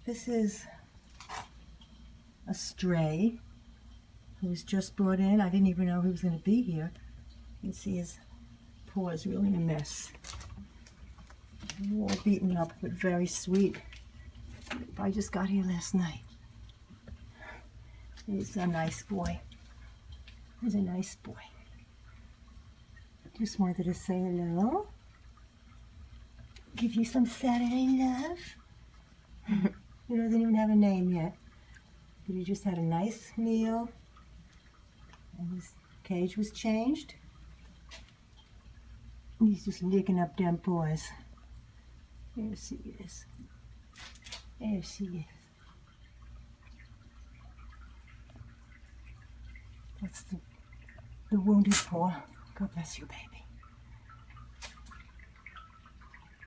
This is a stray who was just brought in. I didn't even know he was going to be here. You can see his paw is really a mess. All beaten up, but very sweet. I just got here last night. He's a nice boy. He's a nice boy. Just wanted to say hello. Give you some Saturday love. He doesn't even have a name yet. But he just had a nice meal. And his cage was changed. He's just licking up them paws. There she is. There she is. That's the wounded paw. God bless you, baby.